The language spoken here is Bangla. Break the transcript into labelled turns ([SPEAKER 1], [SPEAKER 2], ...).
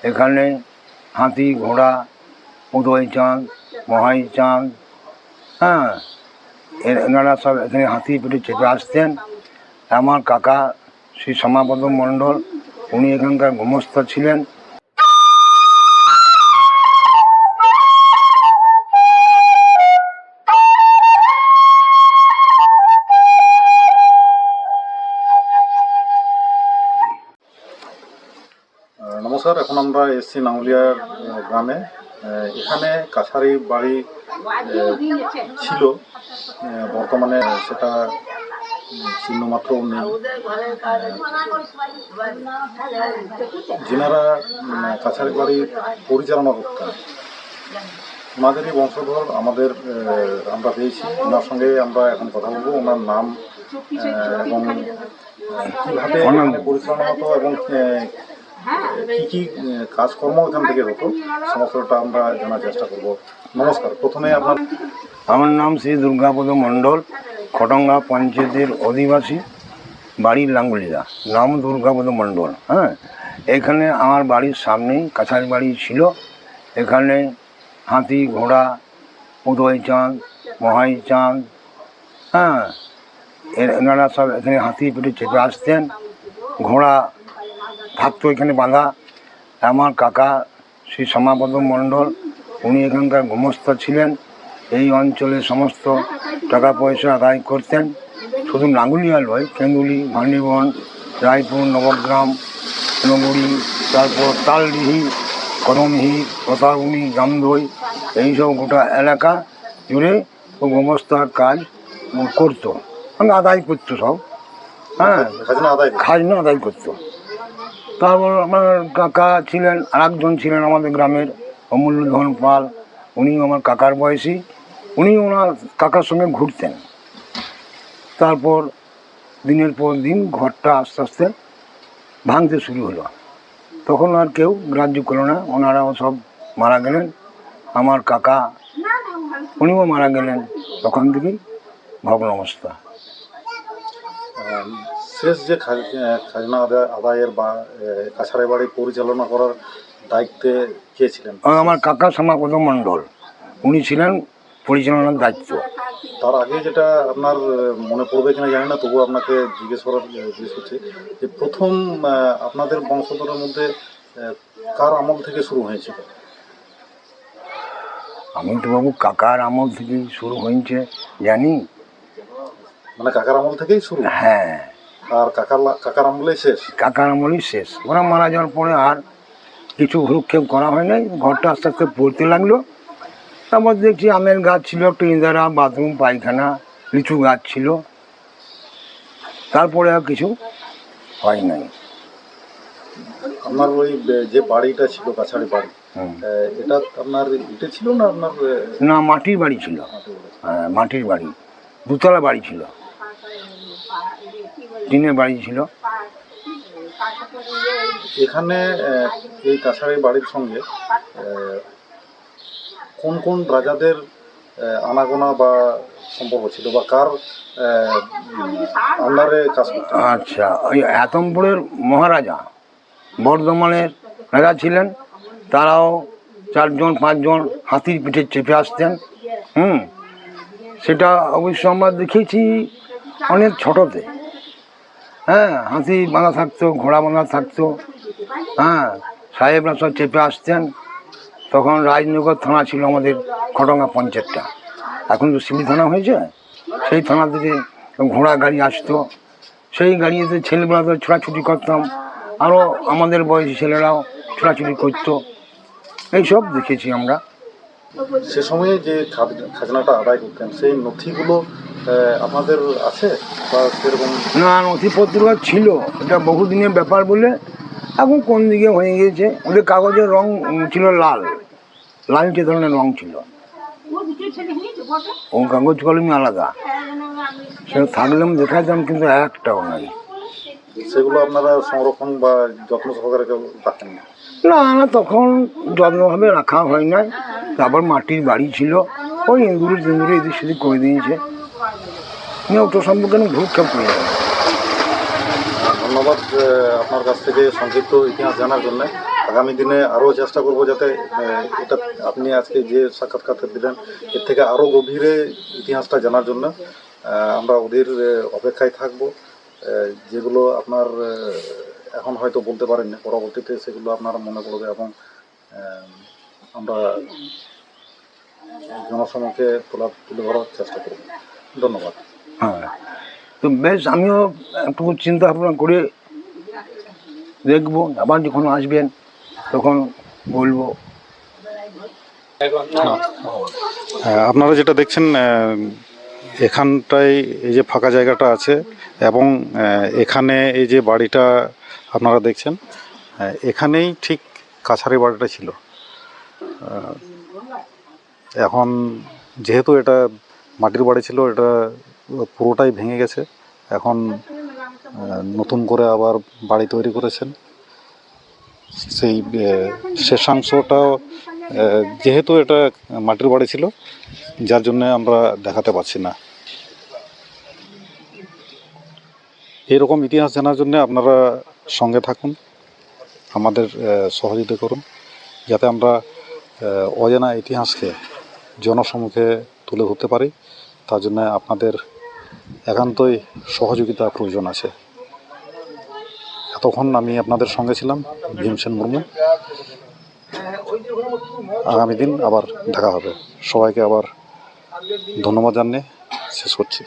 [SPEAKER 1] এখানে হাতি ঘোড়া উদয় চাঁদ মহাই চাঁদ, হ্যাঁ, এনারা সব এখানে হাতি পিঠে চেপে আসতেন। আমার কাকা শ্রী শ্যামাপদ মণ্ডল, উনি এখানকার গোমস্তা ছিলেন।
[SPEAKER 2] নমস্কার, এখন আমরা এসছি নাঙ্গুলিয়ার গ্রামে। এখানে কাছারি বাড়ি ছিল, বর্তমানে সেটা চিহ্নমাত্রও নেই। যিনারা কাছারি বাড়ি পরিচালনা করতেন ওনাদেরই বংশধর আমরা পেয়েছি। ওনার সঙ্গে আমরা এখন কথা বলবো। ওনার নাম এবং কীভাবে পরিচালনা হতো এবং কি কি কাজকর্ম এখান থেকে হতো সমস্তটা আমরা জানার চেষ্টা করব। নমস্কার, প্রথমে
[SPEAKER 1] আমার নাম শ্রী দুর্গাপদ মণ্ডল, খটঙ্গা পঞ্চায়েতের অধিবাসী, বাড়ির লাঙ্গুলিয়া, নাম দুর্গাপদ মণ্ডল। হ্যাঁ, এখানে আমার বাড়ির সামনেই কাছারি বাড়ি ছিল। এখানে হাতি ঘোড়া উদয় চাঁদ মহাই চাঁদ, হ্যাঁ, এনারা সব এখানে হাতি পিঠে চেপে আসতেন। ঘোড়া থাকতো এখানে বাঁধা। আমার কাকা শ্রী শ্যামাপদ মণ্ডল, উনি এখানকার গোমস্তা ছিলেন। এই অঞ্চলে সমস্ত টাকা পয়সা আদায় করতেন। শুধু নাঙ্গুলিয়া নয়, কেন্দুলি, ভান্ডিবন, রায়পুর, নবগ্রাম, নগরী, তারপর তালডিহি, কদমহি, প্রতারগুনি, জামদই, এইসব গোটা এলাকা জুড়ে গোমস্তার কাজ করতো, মানে আদায় করতো সব। হ্যাঁ, খাজনা আদায় করতো। তারপর আমার কাকা ছিলেন, আর একজন ছিলেন আমাদের গ্রামের অমূল্যধন পাল, উনিও আমার কাকার বয়সী। উনি ওনার কাকার সঙ্গে ঘুরতেন। তারপর দিনের পর দিন ঘরটা আস্তে আস্তে ভাঙতে শুরু হলো। তখন আর কেউ গ্রাহ্য করলো না, ওনারাও সব মারা গেলেন। আমার কাকা উনিও মারা গেলেন। তখন থেকেই ভগ্ন অবস্থা।
[SPEAKER 2] শেষ যে খাজনা আদায়ের বা কাছারি বাড়ি পরিচালনা করার দায়িত্বে কে ছিলেন?
[SPEAKER 1] আমার কাকা শ্যামাপদ মণ্ডল, উনি ছিলেন পরিচালনার দায়িত্ব।
[SPEAKER 2] তার আগে যেটা আপনার মনে পড়বে কিনা জানি না, তবুও আপনাকে জিজ্ঞেস করছি যে প্রথম আপনাদের বংশধরের মধ্যে কার আমল থেকে শুরু হয়েছিল?
[SPEAKER 1] আমি তো বাবু কাকার আমল থেকেই শুরু হয়েছে জানি।
[SPEAKER 2] মানে কাকার আমল থেকেই শুরু?
[SPEAKER 1] হ্যাঁ।
[SPEAKER 2] আর কাকার আমলেই শেষ? কাকার
[SPEAKER 1] আমলেই শেষ। ওরা মারা যাওয়ার পরে আর কিছু ভ্রুক্ষেপ করা হয় নাই। ঘরটা আস্তে আস্তে পড়তে লাগলো। তারপর দেখছি আমের গাছ ছিল, একটা ইন্দারা, বাথরুম, পায়খানা, লিচু গাছ ছিল। তারপরে আর কিছু হয় নাই।
[SPEAKER 2] আপনার ওই যে বাড়িটা ছিল কাছারি বাড়ি, এটা আপনার ইটে ছিল না আপনার?
[SPEAKER 1] না, মাটির বাড়ি ছিল। হ্যাঁ, মাটির বাড়ি, দুতলা বাড়ি ছিল, টিনের বাড়ি ছিল।
[SPEAKER 2] এখানে এই কাছারি বাড়ির সঙ্গে কোন কোন রাজাদের আনাগোনা বা সম্পর্ক ছিল, বা কার আন্ডারে কাজ করত?
[SPEAKER 1] আচ্ছা, ওই হাতমপুরের মহারাজা, বর্ধমানের রাজা ছিলেন। তারাও 4-5 হাতির পিঠে চেপে আসতেন। সেটা অবশ্য আমরা দেখেছি অনেক ছোটোতে। হ্যাঁ, হাতি বাঁধা থাকতো, ঘোড়া বাঁধা থাকতো। হ্যাঁ, সাহেবরা সব চেপে আসতেন। তখন রাজনগর থানা ছিল আমাদের খটঙ্গা পঞ্চায়েতটা, এখন তো সিলি থানা হয়েছে। সেই থানা থেকে ঘোড়া গাড়ি আসতো, সেই গাড়িতে ছেলেবেলা তো ছোটাছুটি করতাম। আরও আমাদের বয়সী ছেলেরাও ছোটাছুটি করতো। এইসব দেখেছি আমরা।
[SPEAKER 2] সে সময়ে যে খাজনাটা আদায় করতেন, সেই নথিগুলো আপনাদের আছে বা সেরকম?
[SPEAKER 1] না, নথিপত্র ছিল, এটা বহুদিনের ব্যাপার বলে এখন কোন দিকে হয়ে গিয়েছে। ওদের কাগজের রং ছিল লাল, লালচে ধরনের রং ছিল। ও কাগজ কলমই আলাদা, সেটা থাকলে আমি দেখাতাম, কিন্তু একটাও নাই।
[SPEAKER 2] সেগুলো আপনারা সংরক্ষণ বা যত্ন সহকারে রাখেন না?
[SPEAKER 1] না, তখন যত্নভাবে রাখা হয় নাই। তারপর মাটির বাড়ি ছিল, ওই ইঁদুরে এদিক সেদিক করে দিয়েছে। ওটা সম্পর্কে ভ্রুক্ষেপ করে যাবে।
[SPEAKER 2] ধন্যবাদ আপনার কাছ থেকে সংক্ষিপ্ত ইতিহাস জানার জন্য। আগামী দিনে আরও চেষ্টা করব যাতে এটা আপনি আজকে যে সাক্ষাৎকার দিলেন এর থেকে আরও গভীরে ইতিহাসটা জানার জন্য আমরা ওদের অপেক্ষায় থাকব। যেগুলো আপনার এখন হয়তো বলতে পারেন না, পরবর্তীতে সেগুলো আপনারা মনে করবে এবং আমরা জনসমক্ষে তুলে ধরার চেষ্টা করব। ধন্যবাদ।
[SPEAKER 1] হ্যাঁ, তো বেশ, আমিও একটু চিন্তা ভাবনা করে দেখবো, আবার যখন আসবেন তখন বলবো।
[SPEAKER 2] আপনারা যেটা দেখছেন এখানটায় এই যে ফাঁকা জায়গাটা আছে এবং এখানে এই যে বাড়িটা আপনারা দেখছেন এখানেই ঠিক কাছারি বাড়িটা ছিল। এখন যেহেতু এটা মাটির বাড়ি ছিল, এটা পুরোটাই ভেঙে গেছে। এখন নতুন করে আবার বাড়ি তৈরি করেছেন। সেই শেষাংশটাও যেহেতু এটা মাটির বাড়ি ছিল যার জন্য আমরা দেখাতে পারছি না। এরকম ইতিহাস জানার জন্য আপনারা সঙ্গে থাকুন, আমাদের সহযোগিতা করুন, যাতে আমরা অজানা ইতিহাসকে জনসম্মুখে তুলে ধরতে পারি। তার জন্য আপনাদের একান্তই সহযোগিতা প্রয়োজন আছে। এতক্ষণ আমি আপনাদের সঙ্গে ছিলাম ভীমসেন মুর্মু। আগামী দিন আবার দেখা হবে। সবাইকে আবার ধন্যবাদ জানিয়ে শেষ করছি।